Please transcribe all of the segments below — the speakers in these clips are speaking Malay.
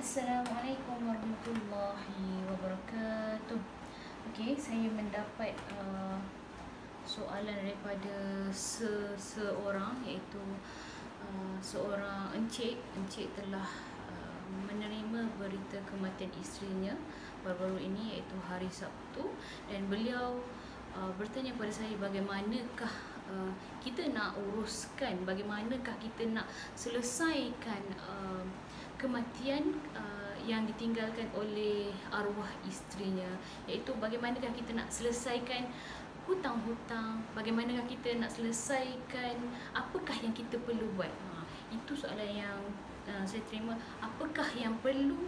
Assalamualaikum warahmatullahi wabarakatuh. Okey, saya mendapat soalan daripada seseorang, iaitu seorang encik telah menerima berita kematian isterinya baru-baru ini, iaitu hari Sabtu, dan beliau bertanya kepada saya bagaimanakah kita nak uruskan, bagaimanakah kita nak selesaikan kematian yang ditinggalkan oleh arwah isterinya, iaitu bagaimanakah kita nak selesaikan hutang-hutang, bagaimanakah kita nak selesaikan, apakah yang kita perlu buat. Itu soalan yang saya terima. Apakah yang perlu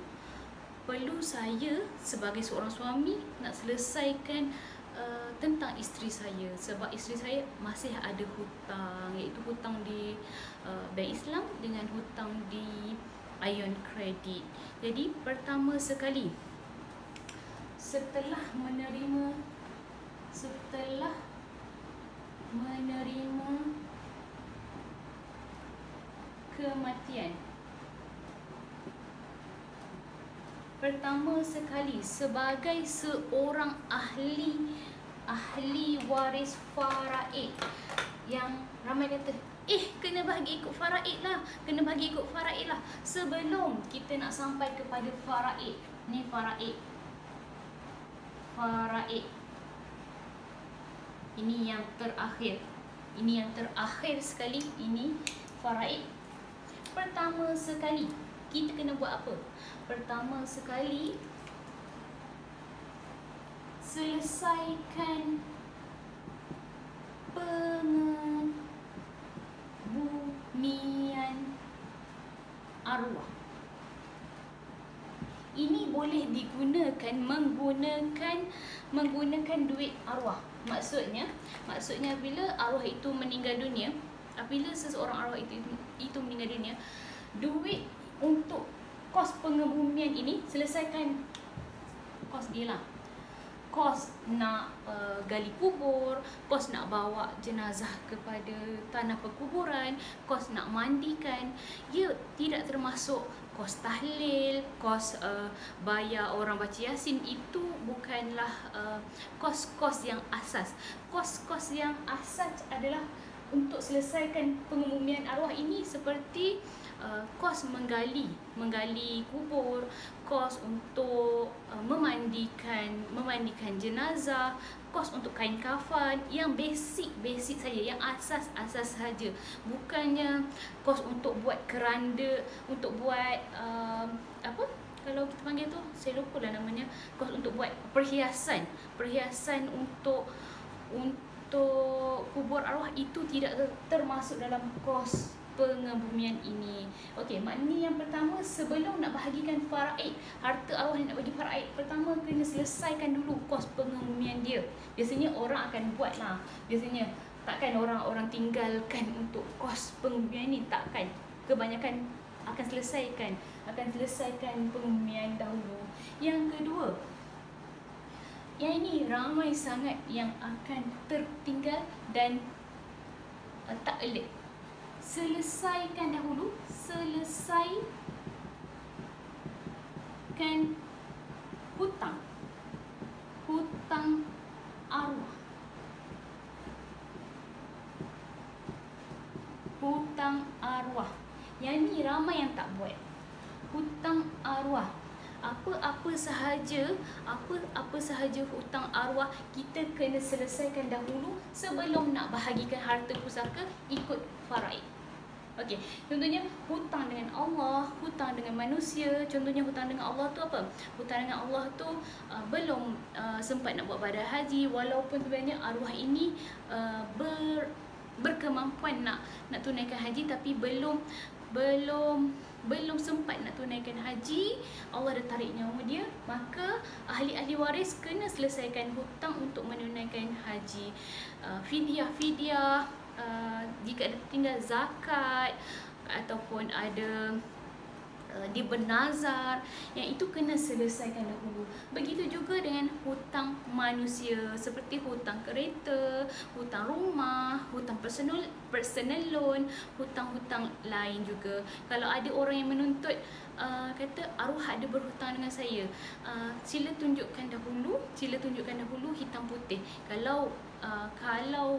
saya sebagai seorang suami nak selesaikan tentang isteri saya, sebab isteri saya masih ada hutang, iaitu hutang di Bank Islam dengan hutang di Ion Credit. Jadi pertama sekali, setelah menerima kematian, pertama sekali sebagai seorang ahli waris faraid, yang ramai kata kena bagi ikut faraid lah, sebelum kita nak sampai kepada faraid. Ni faraid ini yang terakhir, sekali. Ini faraid. Pertama sekali kita kena buat apa? Pertama sekali, selesaikan pengebumian arwah. Ini boleh digunakan menggunakan duit arwah. Maksudnya bila arwah itu meninggal dunia, apabila seseorang arwah itu meninggal dunia, duit untuk kos pengebumian ini, selesaikan kos dia lah. Kos nak gali kubur, kos nak bawa jenazah kepada tanah perkuburan, kos nak mandikan. Ia tidak termasuk kos tahlil, kos bayar orang baca Yasin. Itu bukanlah kos-kos yang asas. Kos-kos yang asas adalah untuk selesaikan pengebumian arwah ini, seperti kos menggali kubur, kos untuk memandikan jenazah, kos untuk kain kafan, yang basic saja, yang asas saja. Bukannya kos untuk buat keranda, untuk buat apa kalau kita panggil tu, saya lupa lah namanya, kos untuk buat perhiasan untuk kubur arwah. Itu tidak termasuk dalam kos pengebumian ini. Okey, maknanya yang pertama, sebelum nak bahagikan faraid, harta arwah yang nak bagi faraid, pertama kena selesaikan dulu kos pengebumian dia. Biasanya orang akan buat lah, biasanya takkan orang tinggalkan untuk kos pengebumian ni, takkan. Kebanyakan akan selesaikan pengebumian dahulu. Yang kedua, yang ini ramai sangat yang akan tertinggal dan tak alert. Selesaikan dahulu, hutang arwah. Yang ni ramai yang tak buat. Hutang arwah, apa sahaja hutang arwah kita kena selesaikan dahulu sebelum nak bahagikan harta pusaka ikut faraid. Okey, contohnya hutang dengan Allah, hutang dengan manusia. Contohnya hutang dengan Allah tu apa? Hutang dengan Allah tu belum sempat nak buat ibadah haji, walaupun sebenarnya arwah ini berkemampuan nak tunaikan haji, tapi belum sempat nak tunaikan haji, Allah dah tarik nyawa dia, maka ahli waris kena selesaikan hutang untuk menunaikan haji. Fidyah, jika ada tinggal zakat, ataupun ada dia bernazar, yang itu kena selesaikan dahulu. Begitu juga dengan hutang manusia seperti hutang kereta, hutang rumah, hutang personal loan, hutang-hutang lain juga. Kalau ada orang yang menuntut kata arwah ada berhutang dengan saya, sila tunjukkan dahulu hitam putih. Kalau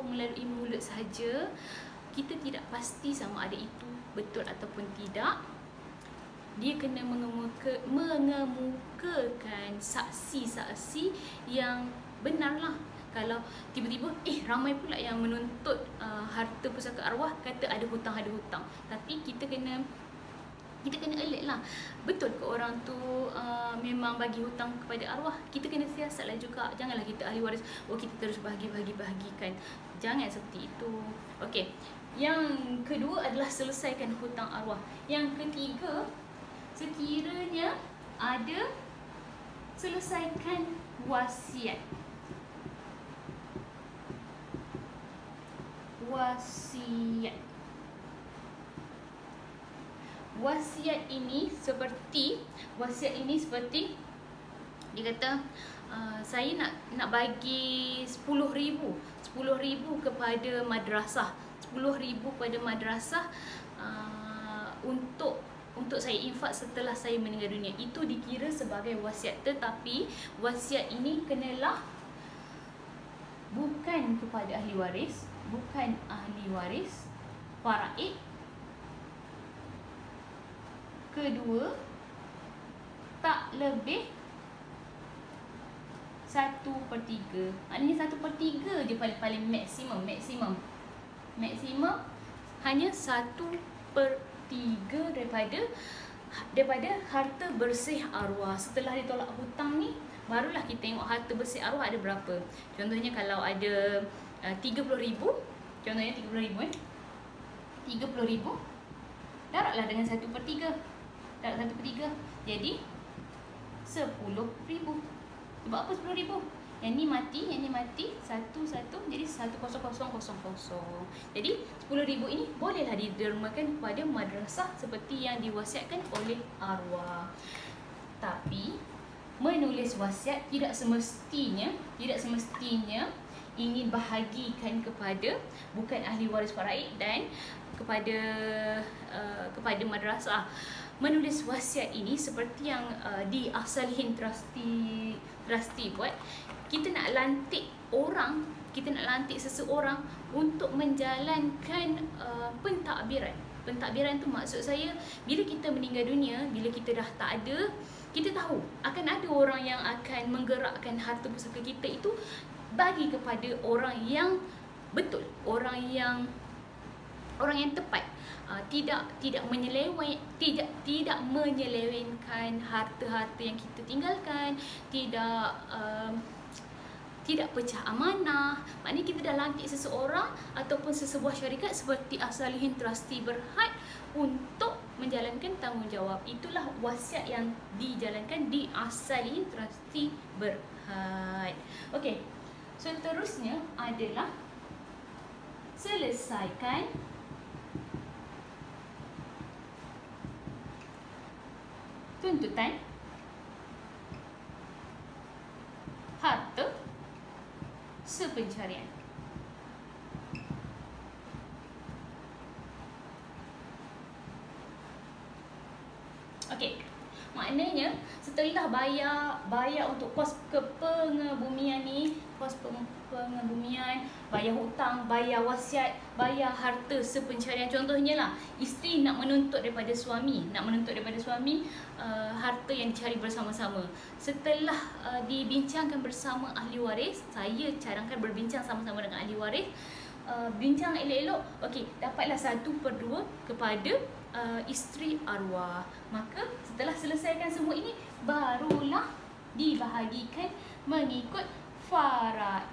melalui mulut sahaja kita tidak pasti sama ada itu betul ataupun tidak, dia kena mengemukakan saksi-saksi yang benarlah. Kalau tiba-tiba ramai pula yang menuntut harta pusaka arwah, kata ada hutang. Tapi kita kena alert lah. Betul ke orang tu memang bagi hutang kepada arwah? Kita kena siasatlah juga. Janganlah kita ahli waris, kita terus bahagikan. Jangan seperti itu. Okey. Yang kedua adalah selesaikan hutang arwah. Yang ketiga, sekiranya ada, selesaikan wasiat. Wasiat ini seperti dia kata, saya nak bagi 10,000 kepada madrasah, 10,000 kepada madrasah untuk saya infak setelah saya meninggal dunia. Itu dikira sebagai wasiat, tetapi wasiat ini kenalah bukan kepada ahli waris, faraid. Kedua, tak lebih 1/3. Ini 1/3 je paling maksimum hanya 1/3 daripada harta bersih arwah. Setelah ditolak hutang ni, barulah kita tengok harta bersih arwah ada berapa. Contohnya kalau ada 30,000, contohnya 30,000 darablah dengan 1/3. Jadi 10,000. Sebab apa 10,000? Yang ni mati satu, jadi 1,0,0,0. Jadi 10,000 ini bolehlah didermakan kepada madrasah seperti yang diwasiatkan oleh arwah. Tapi menulis wasiat tidak semestinya ingin bahagikan kepada bukan ahli waris faraid dan kepada madrasah. Menulis wasiat ini seperti yang di As-Salihin Trustee buat. Kita nak lantik seseorang untuk menjalankan pentadbiran. Pentadbiran tu maksud saya, bila kita meninggal dunia, bila kita dah tak ada, kita tahu akan ada orang yang akan menggerakkan harta pusaka kita itu bagi kepada orang yang betul, orang yang tepat. Tidak menyelewengkan harta-harta yang kita tinggalkan, tidak pecah amanah. Maknanya kita dah lantik seseorang ataupun sesebuah syarikat seperti As-Salihin Trustee Berhad untuk menjalankan tanggungjawab. Itulah wasiat yang dijalankan di As-Salihin Trustee Berhad. Okey. Seterusnya adalah selesaikan tuntutan harta sepencarian. Okey. Maknanya setelah bayar untuk kos pengebumian ni, bayar hutang, bayar wasiat, bayar harta sepencarian. Contohnya lah, isteri nak menuntut daripada suami harta yang dicari bersama-sama. Setelah dibincangkan bersama ahli waris, saya carankan berbincang sama-sama dengan ahli waris. Bincang elok-elok, okey, dapatlah 1/2 kepada isteri arwah. Maka setelah selesaikan semua ini, barulah dibahagikan mengikut faraid.